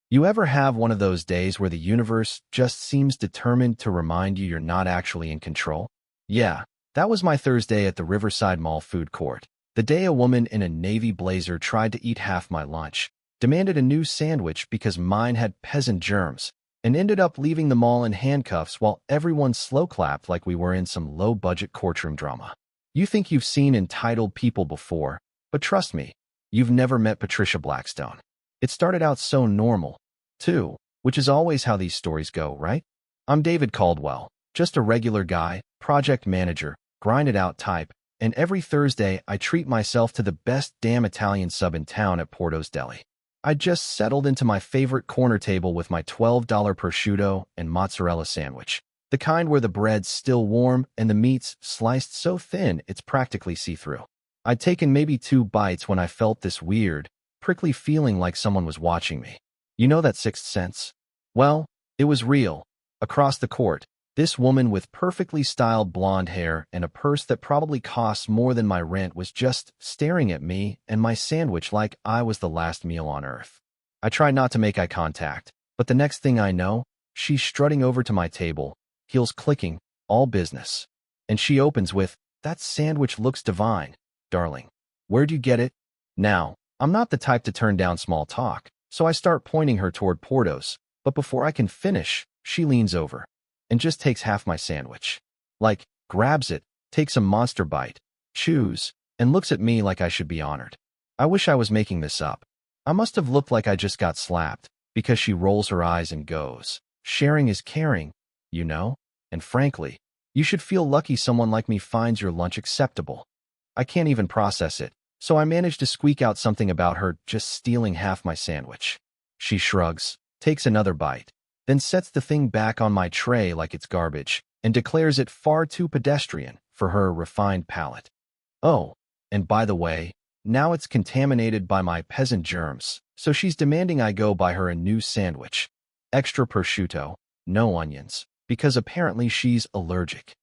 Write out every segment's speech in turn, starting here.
You ever have one of those days where the universe just seems determined to remind you you're not actually in control? Yeah, that was my Thursday at the Riverside Mall food court. The day a woman in a navy blazer tried to eat half my lunch, demanded a new sandwich because mine had peasant germs, and ended up leaving the mall in handcuffs while everyone slow-clapped like we were in some low-budget courtroom drama. You think you've seen entitled people before, but trust me, you've never met Patricia Blackstone. It started out so normal, too, which is always how these stories go, right? I'm David Caldwell, just a regular guy, project manager, grind-it-out type, and every Thursday I treat myself to the best damn Italian sub in town at Porto's Deli. I just settled into my favorite corner table with my $12 prosciutto and mozzarella sandwich, the kind where the bread's still warm and the meat's sliced so thin it's practically see-through. I'd taken maybe 2 bites when I felt this weird, prickly feeling like someone was watching me. You know that sixth sense? Well, it was real. Across the court, this woman with perfectly styled blonde hair and a purse that probably costs more than my rent was just staring at me and my sandwich like I was the last meal on earth. I tried not to make eye contact, but the next thing I know, she's strutting over to my table, heels clicking, all business. And she opens with, "That sandwich looks divine, darling. Where'd you get it?" Now, I'm not the type to turn down small talk, so I start pointing her toward Porto's, but before I can finish, she leans over and just takes half my sandwich. Like, grabs it, takes a monster bite, chews, and looks at me like I should be honored. I wish I was making this up. I must have looked like I just got slapped, because she rolls her eyes and goes, "Sharing is caring, you know? And frankly, you should feel lucky someone like me finds your lunch acceptable." I can't even process it, so I manage to squeak out something about her just stealing half my sandwich. She shrugs, takes another bite, then sets the thing back on my tray like it's garbage, and declares it far too pedestrian for her refined palate. Oh, and by the way, now it's contaminated by my peasant germs, so she's demanding I go buy her a new sandwich. Extra prosciutto, no onions, because apparently she's allergic.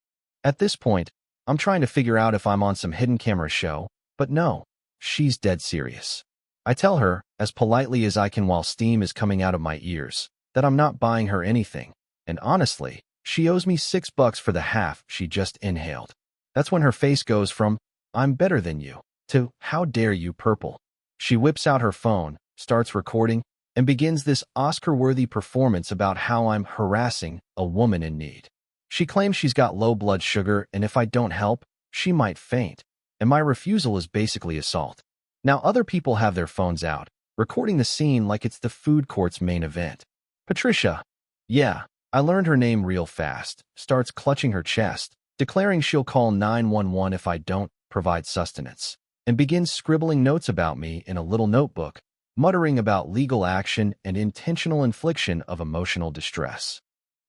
At this point, I'm trying to figure out if I'm on some hidden camera show, but no, she's dead serious. I tell her, as politely as I can while steam is coming out of my ears, that I'm not buying her anything, and honestly, she owes me $6 for the half she just inhaled. That's when her face goes from, "I'm better than you," to, "How dare you, purple." She whips out her phone, starts recording, and begins this Oscar-worthy performance about how I'm harassing a woman in need. She claims she's got low blood sugar, and if I don't help, she might faint, and my refusal is basically assault. Now other people have their phones out, recording the scene like it's the food court's main event. Patricia, yeah, I learned her name real fast, starts clutching her chest, declaring she'll call 911 if I don't provide sustenance, and begins scribbling notes about me in a little notebook, muttering about legal action and intentional infliction of emotional distress.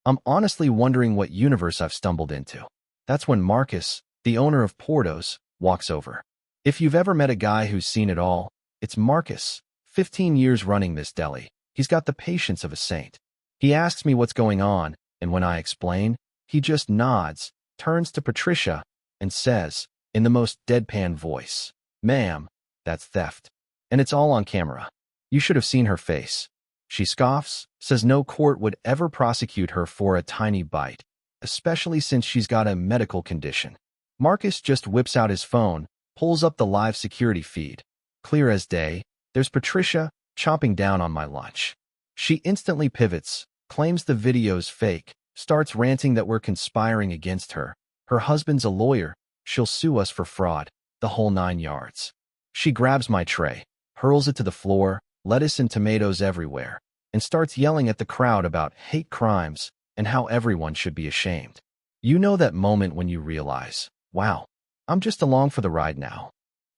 I'm honestly wondering what universe I've stumbled into. That's when Marcus, the owner of Porto's, walks over. If you've ever met a guy who's seen it all, it's Marcus. 15 years running this deli. He's got the patience of a saint. He asks me what's going on, and when I explain, he just nods, turns to Patricia, and says, in the most deadpan voice, "Ma'am, that's theft." And it's all on camera. You should have seen her face. She scoffs, says no court would ever prosecute her for a tiny bite, especially since she's got a medical condition. Marcus just whips out his phone, pulls up the live security feed. Clear as day, there's Patricia chomping down on my lunch. She instantly pivots, claims the video's fake, starts ranting that we're conspiring against her. Her husband's a lawyer, she'll sue us for fraud, the whole 9 yards. She grabs my tray, hurls it to the floor, lettuce and tomatoes everywhere, and starts yelling at the crowd about hate crimes and how everyone should be ashamed. You know that moment when you realize, wow, I'm just along for the ride now.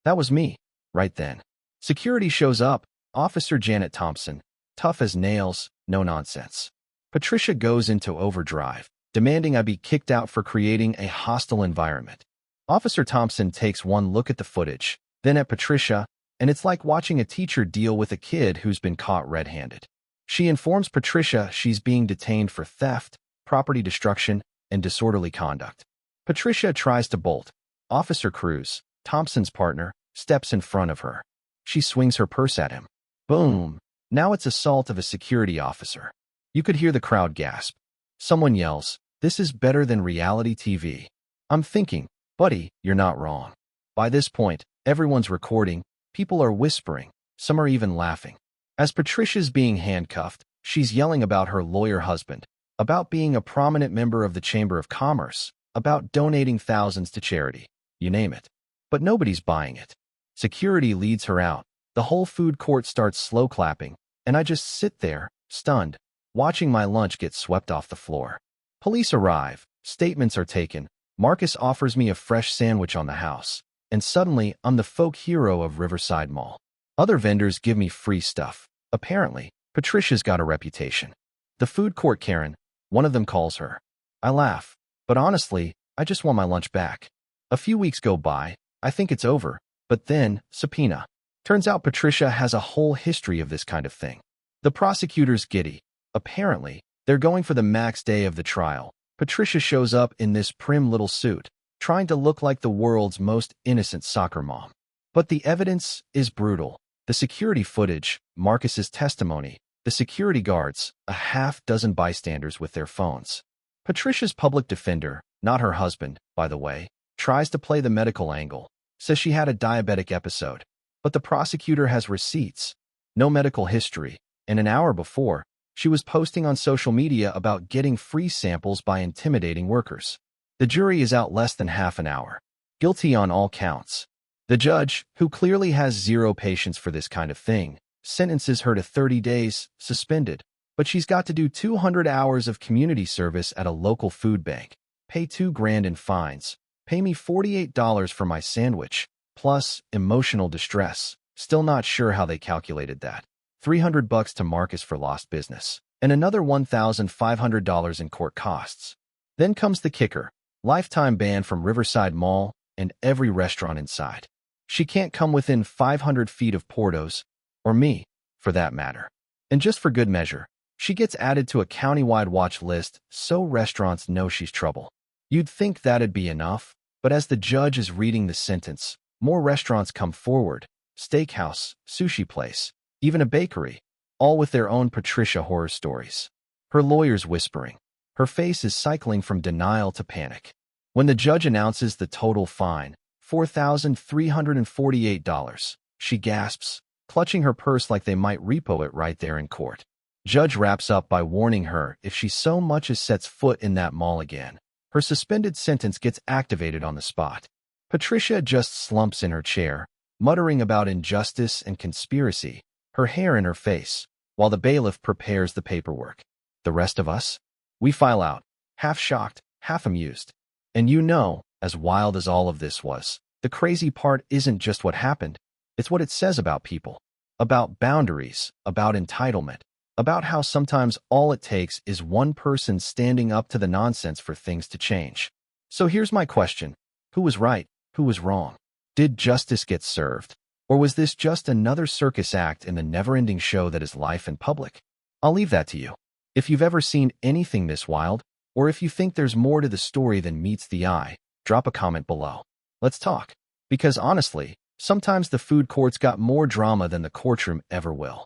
That was me, right then. Security shows up, Officer Janet Thompson, tough as nails, no nonsense. Patricia goes into overdrive, demanding I be kicked out for creating a hostile environment. Officer Thompson takes one look at the footage, then at Patricia, and it's like watching a teacher deal with a kid who's been caught red-handed. She informs Patricia she's being detained for theft, property destruction, and disorderly conduct. Patricia tries to bolt. Officer Cruz, Thompson's partner, steps in front of her. She swings her purse at him. Boom! Now it's assault of a security officer. You could hear the crowd gasp. Someone yells, "This is better than reality TV." I'm thinking, buddy, you're not wrong. By this point, everyone's recording, people are whispering, some are even laughing. As Patricia's being handcuffed, she's yelling about her lawyer husband, about being a prominent member of the Chamber of Commerce, about donating thousands to charity, you name it. But nobody's buying it. Security leads her out. The whole food court starts slow clapping, and I just sit there, stunned, watching my lunch get swept off the floor. Police arrive, statements are taken, Marcus offers me a fresh sandwich on the house, and suddenly I'm the folk hero of Riverside Mall. Other vendors give me free stuff. Apparently, Patricia's got a reputation. The food court Karen, one of them calls her. I laugh, but honestly, I just want my lunch back. A few weeks go by, I think it's over, but then, subpoena. Turns out Patricia has a whole history of this kind of thing. The prosecutor's giddy. Apparently, they're going for the max day of the trial. Patricia shows up in this prim little suit, trying to look like the world's most innocent soccer mom. But the evidence is brutal. The security footage, Marcus's testimony, the security guards, a half-dozen bystanders with their phones. Patricia's public defender, not her husband, by the way, tries to play the medical angle, says she had a diabetic episode. But the prosecutor has receipts, no medical history, and an hour before, she was posting on social media about getting free samples by intimidating workers. The jury is out less than half an hour. Guilty on all counts. The judge, who clearly has zero patience for this kind of thing, sentences her to 30 days, suspended, but she's got to do 200 hours of community service at a local food bank, pay $2,000 in fines, pay me $48 for my sandwich, plus emotional distress. Still not sure how they calculated that. $300 to Marcus for lost business, and another $1,500 in court costs. Then comes the kicker, lifetime ban from Riverside Mall and every restaurant inside. She can't come within 500 feet of Porto's, or me, for that matter. And just for good measure, she gets added to a countywide watch list so restaurants know she's trouble. You'd think that'd be enough, but as the judge is reading the sentence, more restaurants come forward, steakhouse, sushi place, even a bakery, all with their own Patricia horror stories. Her lawyer's whispering. Her face is cycling from denial to panic. When the judge announces the total fine, $4,348, she gasps, clutching her purse like they might repo it right there in court. Judge wraps up by warning her if she so much as sets foot in that mall again, her suspended sentence gets activated on the spot. Patricia just slumps in her chair, muttering about injustice and conspiracy, her hair in her face, while the bailiff prepares the paperwork. The rest of us? We file out, half shocked, half amused. And you know, as wild as all of this was, the crazy part isn't just what happened, it's what it says about people, about boundaries, about entitlement, about how sometimes all it takes is one person standing up to the nonsense for things to change. So here's my question. Who was right? Who was wrong? Did justice get served? Or was this just another circus act in the never-ending show that is life in public? I'll leave that to you. If you've ever seen anything this wild, or if you think there's more to the story than meets the eye, drop a comment below. Let's talk. Because honestly, sometimes the food court's got more drama than the courtroom ever will.